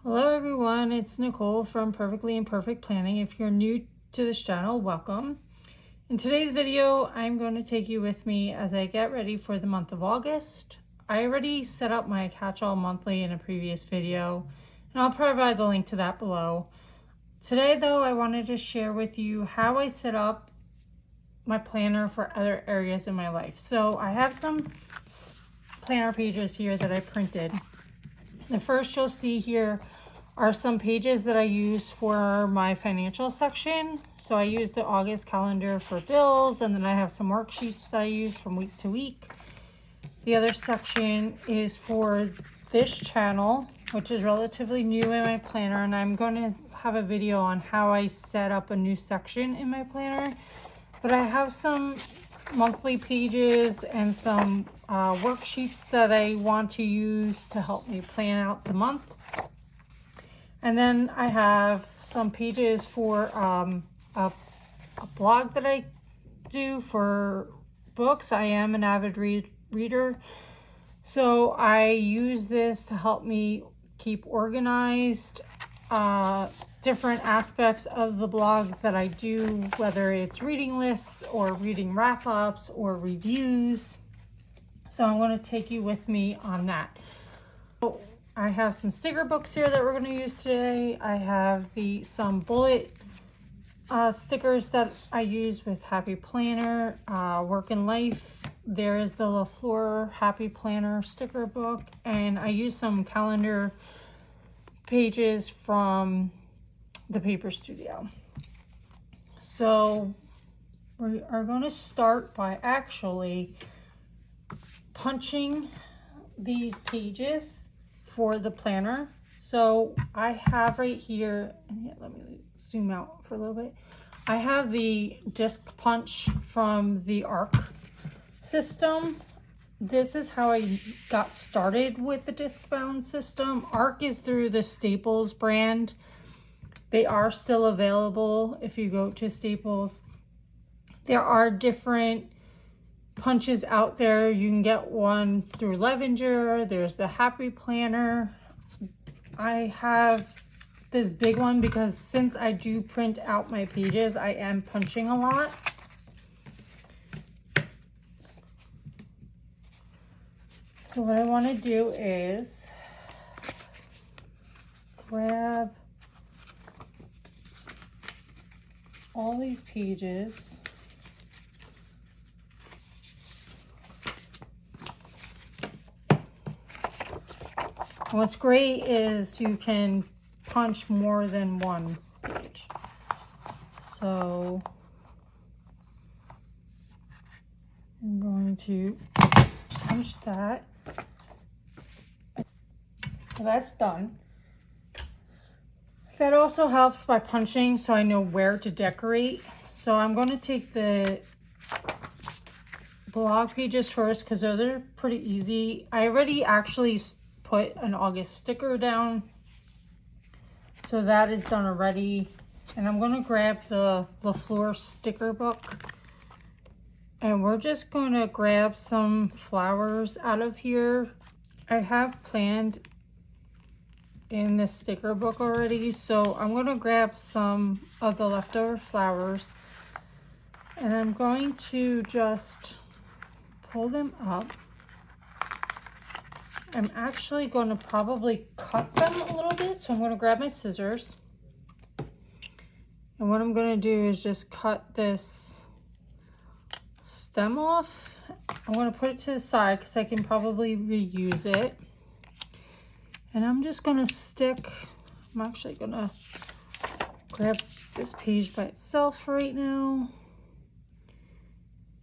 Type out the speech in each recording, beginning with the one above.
Hello everyone, it's Nicole from Perfectly Imperfect Planning. If you're new to this channel, welcome. In today's video, I'm going to take you with me as I get ready for the month of August. I already set up my catch-all monthly in a previous video, and I'll provide the link to that below. Today though, I wanted to share with you how I set up my planner for other areas in my life. So I have some planner pages here that I printed. The first you'll see here are some pages that I use for my financial section. So I use the August calendar for bills, and then I have some worksheets that I use from week to week. The other section is for this channel, which is relatively new in my planner, and I'm going to have a video on how I set up a new section in my planner. But I have some monthly pages and some worksheets that I want to use to help me plan out the month. And then I have some pages for a blog that I do for books. I am an avid reader, so I use this to help me keep organized. Different aspects of the blog that I do, whether it's reading lists or reading wrap-ups or reviews. So I'm going to take you with me on that. So I have some sticker books here that we're going to use today. I have some bullet stickers that I use with Happy Planner, Work and Life. There is the Fleur Happy Planner sticker book, and I use some calendar pages from the Paper Studio. So we are going to start by actually punching these pages for the planner. So I have right here, and let me zoom out for a little bit. I have the disc punch from the ARC system. This is how I got started with the Discbound system. ARC is through the Staples brand. They are still available if you go to Staples. There are different punches out there. You can get one through Levenger. There's the Happy Planner. I have this big one because since I do print out my pages, I am punching a lot. So what I want to do is grab all these pages. What's great is you can punch more than one page. So I'm going to punch that. So that's done. That also helps by punching so I know where to decorate. So I'm going to take the blog pages first because those are pretty easy. I already actually put an August sticker down, so that is done already. And I'm going to grab the Fleur Stickerbook, and we're just going to grab some flowers out of here. I have planned in the sticker book already, so I'm going to grab some of the leftover flowers, and I'm going to just pull them up. I'm actually going to probably cut them a little bit, so I'm going to grab my scissors, and what I'm going to do is just cut this stem off. I'm going to put it to the side because I can probably reuse it. And I'm just going to I'm actually going to grab this page by itself right now.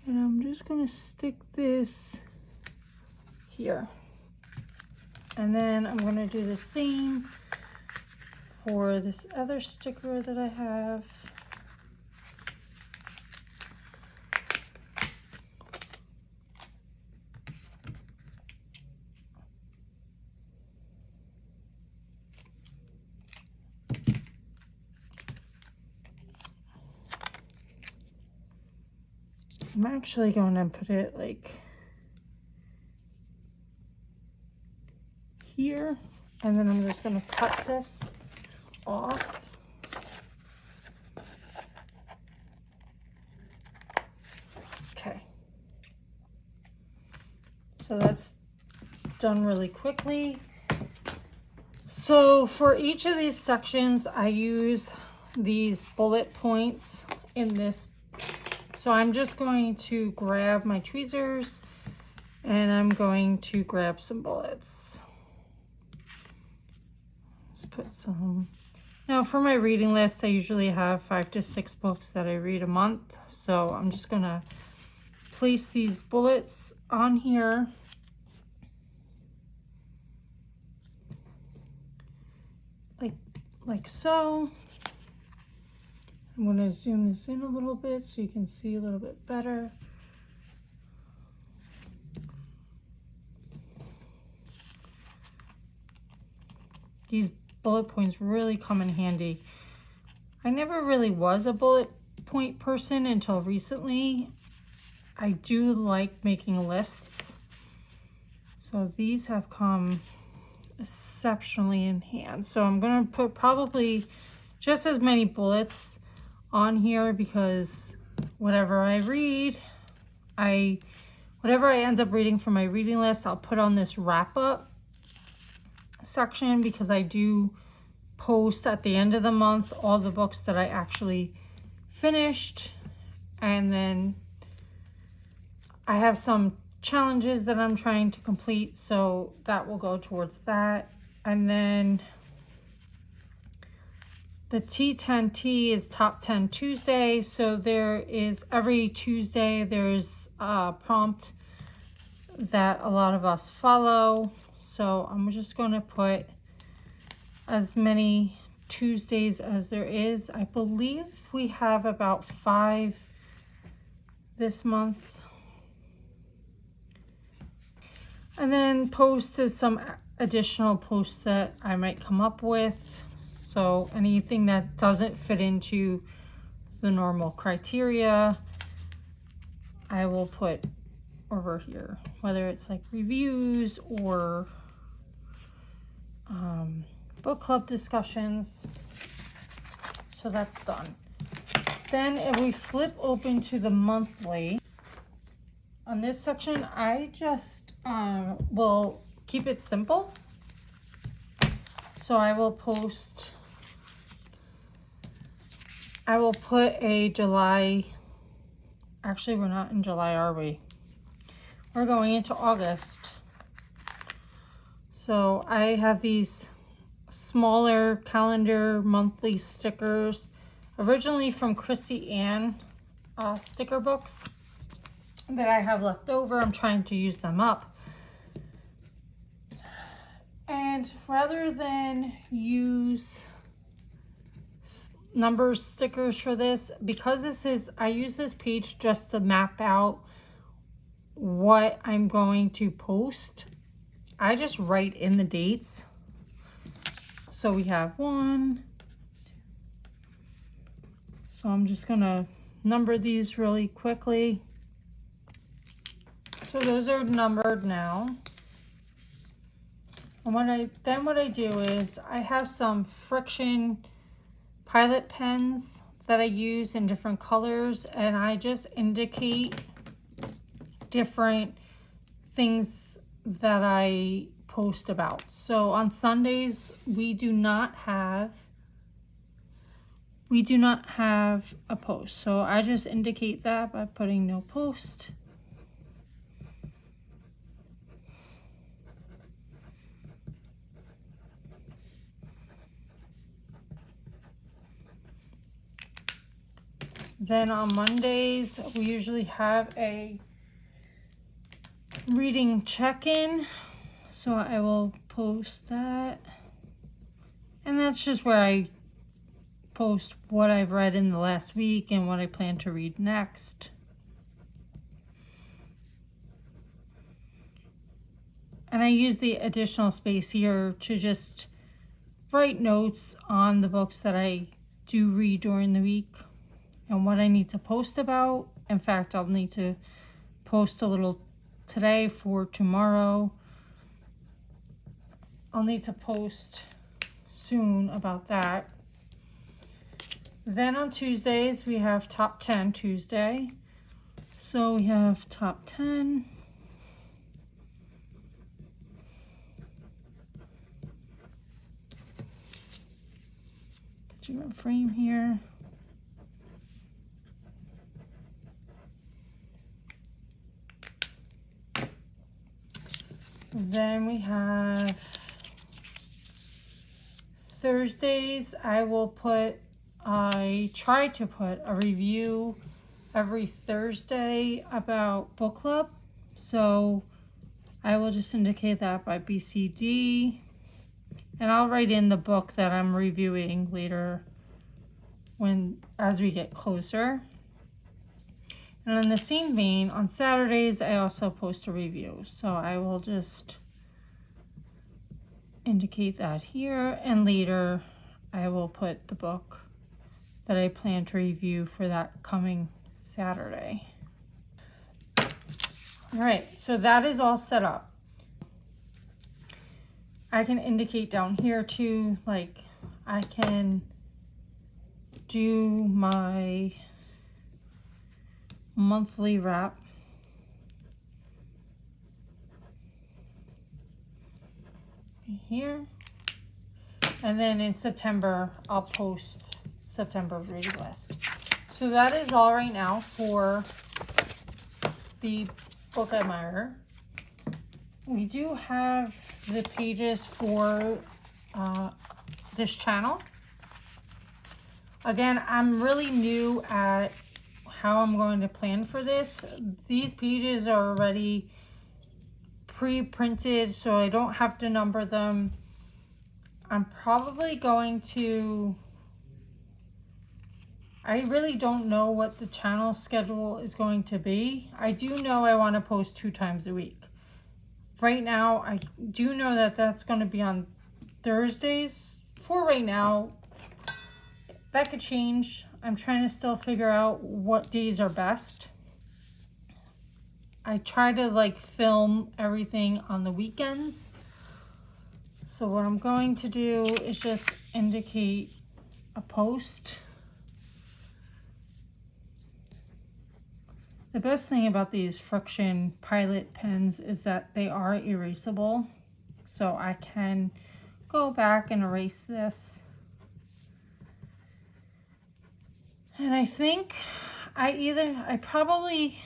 And I'm just going to stick this here. And then I'm going to do the same for this other sticker that I have. I'm actually going to put it like here And then I'm just going to cut this off. Okay. So that's done really quickly. So for each of these sections, I use these bullet points in this. So I'm just going to grab my tweezers and I'm going to grab some bullets. Let's put some. Now for my reading list, I usually have 5 to 6 books that I read a month. So I'm just gonna place these bullets on here. Like so. I'm going to zoom this in a little bit so you can see a little bit better. These bullet points really come in handy. I never really was a bullet point person until recently. I do like making lists. So these have come exceptionally in hand. So I'm going to put probably just as many bullets on here because whatever I read, whatever I end up reading from my reading list, I'll put on this wrap up section because I do post at the end of the month all the books that I actually finished, and then I have some challenges that I'm trying to complete, so that will go towards that. And then the T10T is Top 10 Tuesday, so there is every Tuesday there's a prompt that a lot of us follow. So I'm just going to put as many Tuesdays as there is. I believe we have about 5 this month. And then post is some additional posts that I might come up with. So anything that doesn't fit into the normal criteria, I will put over here, whether it's like reviews or book club discussions. So that's done. Then if we flip open to the monthly, on this section, I just will keep it simple. So I will put a July, actually we're not in July, are we? We're going into August. So I have these smaller calendar monthly stickers, originally from Chrissy Ann sticker books that I have left over. I'm trying to use them up. And rather than use numbers stickers for this, because I use this page just to map out what I'm going to post, I just write in the dates. So we have 1. So I'm just gonna number these really quickly. So those are numbered now. And what I do is I have some friction pilot pens that I use in different colors, and I just indicate different things that I post about. So on Sundays, we do not have a post. So I just indicate that by putting no post. Then on Mondays, we usually have a reading check-in. So I will post that. And that's just where I post what I've read in the last week and what I plan to read next. And I use the additional space here to just write notes on the books that I do read during the week and what I need to post about. In fact, I'll need to post a little today for tomorrow I'll need to post soon about that. Then on Tuesdays, we have Top 10 Tuesday. So we have Top 10. Put you in frame here. Then we have Thursdays. I try to put a review every Thursday about book club. So I will just indicate that by BCD. And I'll write in the book that I'm reviewing later as we get closer. And in the same vein, on Saturdays, I also post a review. So I will just indicate that here, and later I will put the book that I plan to review for that coming Saturday. All right, so that is all set up. I can indicate down here too, like I can do my monthly wrap. Here. And then in September, I'll post September's reading list. So that is all right now for the Book Admirer. We do have the pages for this channel. Again, I'm really new at how I'm going to plan for this. These pages are already pre-printed, so I don't have to number them. I'm probably going to, I really don't know what the channel schedule is going to be. I do know I want to post 2 times a week. Right now, I do know that that's going to be on Thursdays. For right now, that could change. I'm trying to still figure out what days are best. I try to like film everything on the weekends. So what I'm going to do is just indicate a post. The best thing about these Friction Pilot pens is that they are erasable. So I can go back and erase this. And I think I probably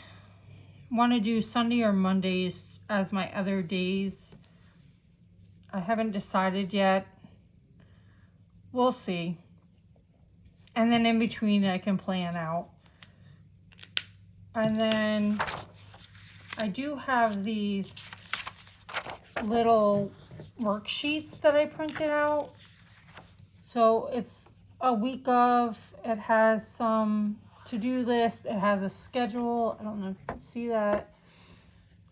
want to do Sunday or Mondays as my other days. I haven't decided yet. We'll see. And then in between I can plan out. And then I do have these little worksheets that I printed out. So it's a week of, it has some to-do list, it has a schedule. I don't know if you can see that.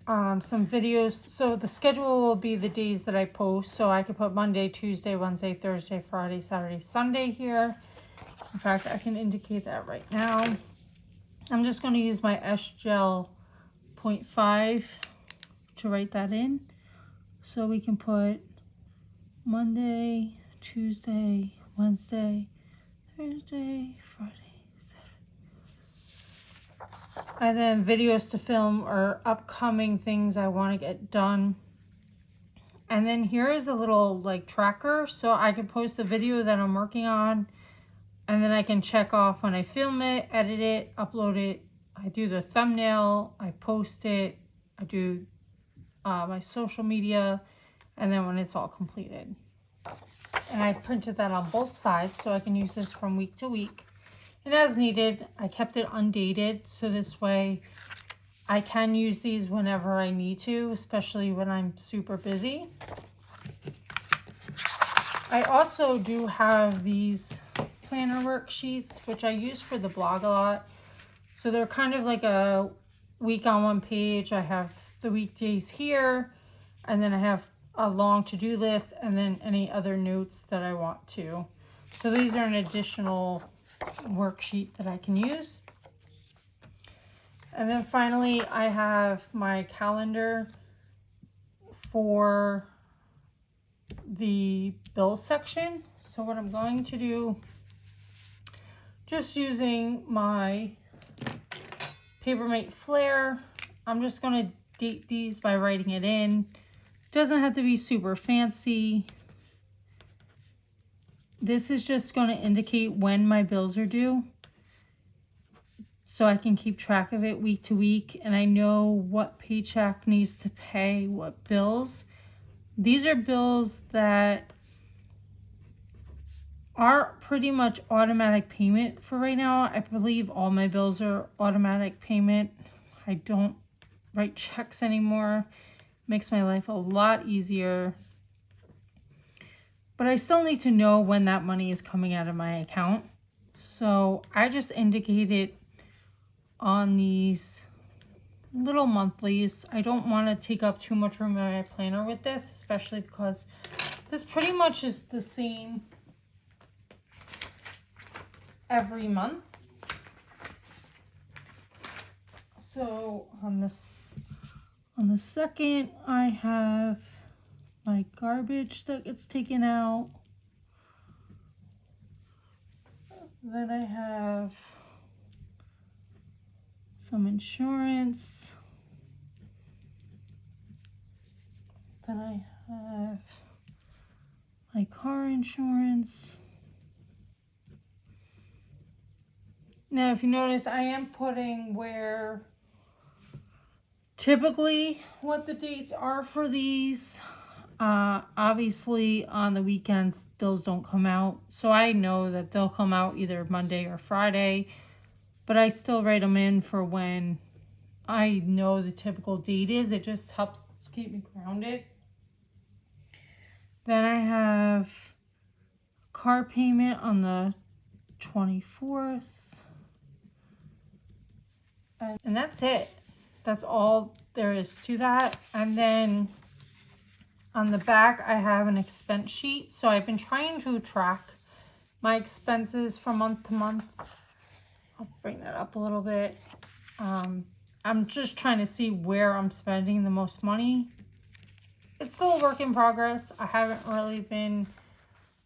Some videos. So the schedule will be the days that I post. So I could put Monday, Tuesday, Wednesday, Thursday, Friday, Saturday, Sunday here. In fact, I can indicate that right now. I'm just going to use my S-Gel 0.5 to write that in. So we can put Monday, Tuesday, Wednesday, Thursday, Friday, Saturday. And then videos to film or upcoming things I want to get done. And then here is a little like tracker. So I can post the video that I'm working on. And then I can check off when I film it, edit it, upload it. I do the thumbnail, I post it, I do my social media, and then when it's all completed. And I printed that on both sides so I can use this from week to week. And as needed, I kept it undated so this way I can use these whenever I need to, especially when I'm super busy. I also do have these planner worksheets, which I use for the blog a lot. So they're kind of like a week on one page. I have the weekdays here, and then I have a long to-do list, and then any other notes that I want to. So these are an additional worksheet that I can use. And then finally, I have my calendar for the bills section. So what I'm going to do, just using my Papermate Flare, I'm just going to date these by writing it in. Doesn't have to be super fancy. This is just going to indicate when my bills are due, so I can keep track of it week to week, and I know what paycheck needs to pay what bills. These are bills that are pretty much automatic payment for right now. I believe all my bills are automatic payment. I don't write checks anymore. Makes my life a lot easier. But I still need to know when that money is coming out of my account. So I just indicate it on these little monthlies. I don't want to take up too much room in my planner with this, especially because this pretty much is the same every month. So on the second, I have my garbage that gets taken out. Then I have some insurance. Then I have my car insurance. Now, if you notice, I am putting where typically what the dates are for these. Obviously on the weekends, bills don't come out. So I know that they'll come out either Monday or Friday, but I still write them in for when I know the typical date is. It just helps keep me grounded. Then I have car payment on the 24th. And that's it. That's all there is to that. And then on the back, I have an expense sheet. So I've been trying to track my expenses from month to month. I'll bring that up a little bit. I'm just trying to see where I'm spending the most money. It's still a work in progress. I haven't really been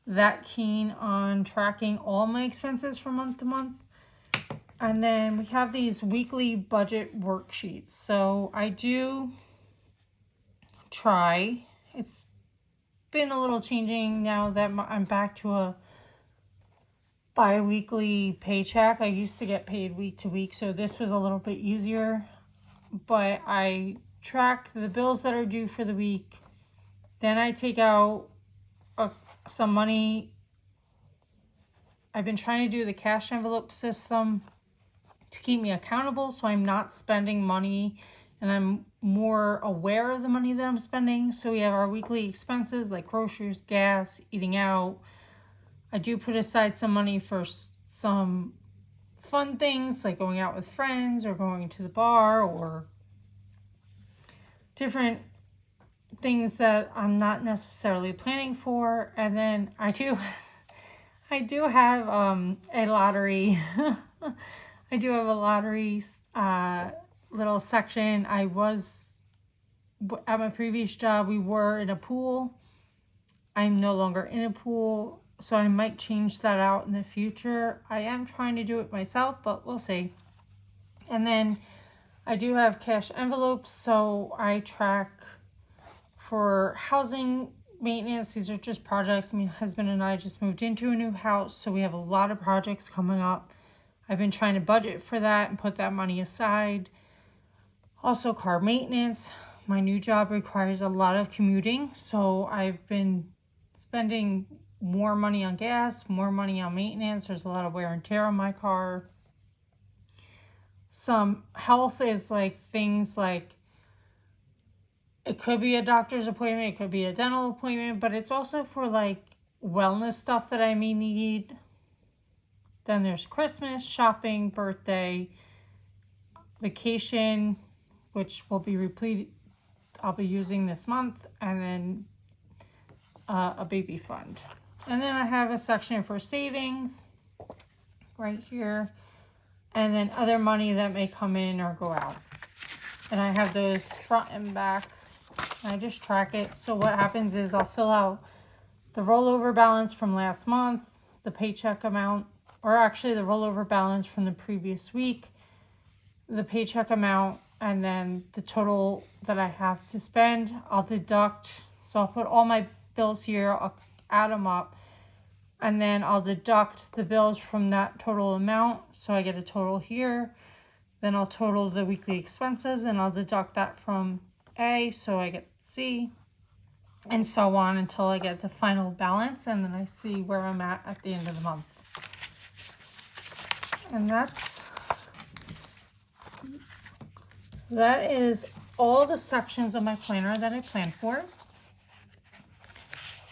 that keen on tracking all my expenses from month to month. And then we have these weekly budget worksheets. So I do try. It's been a little changing now that I'm back to a bi-weekly paycheck. I used to get paid week to week, so this was a little bit easier. But I track the bills that are due for the week. Then I take out some money. I've been trying to do the cash envelope system to keep me accountable, so I'm not spending money and I'm more aware of the money that I'm spending. So we have our weekly expenses like groceries, gas, eating out. I do put aside some money for some fun things like going out with friends or going to the bar or different things that I'm not necessarily planning for. And then I do have a lottery. I do have a lottery little section. I was at my previous job, we were in a pool. I'm no longer in a pool, so I might change that out in the future. I am trying to do it myself, but we'll see. And then I do have cash envelopes, so I track for housing maintenance. These are just projects. My husband and I just moved into a new house, so we have a lot of projects coming up. I've been trying to budget for that and put that money aside. Also, car maintenance. My new job requires a lot of commuting, so I've been spending more money on gas, more money on maintenance. There's a lot of wear and tear on my car. Some health is like things like it could be a doctor's appointment, it could be a dental appointment, but it's also for like wellness stuff that I may need. Then there's Christmas, shopping, birthday, vacation, which will be repleted. I'll be using this month, and then a baby fund. And then I have a section for savings right here, and then other money that may come in or go out. And I have those front and back. I just track it. So what happens is I'll fill out the rollover balance from last month, the paycheck amount, or actually the rollover balance from the previous week, the paycheck amount, and then the total that I have to spend. I'll deduct, so I'll put all my bills here, I'll add them up, and then I'll deduct the bills from that total amount, so I get a total here. Then I'll total the weekly expenses, and I'll deduct that from A, so I get C, and so on until I get the final balance, and then I see where I'm at the end of the month. And that is all the sections of my planner that I planned for.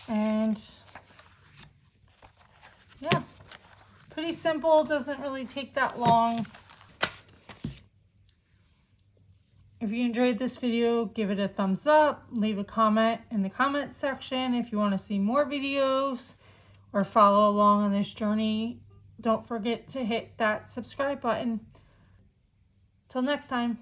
And yeah, pretty simple, doesn't really take that long. If you enjoyed this video, give it a thumbs up, leave a comment in the comment section. If you want to see more videos or follow along on this journey, don't forget to hit that subscribe button. Till next time.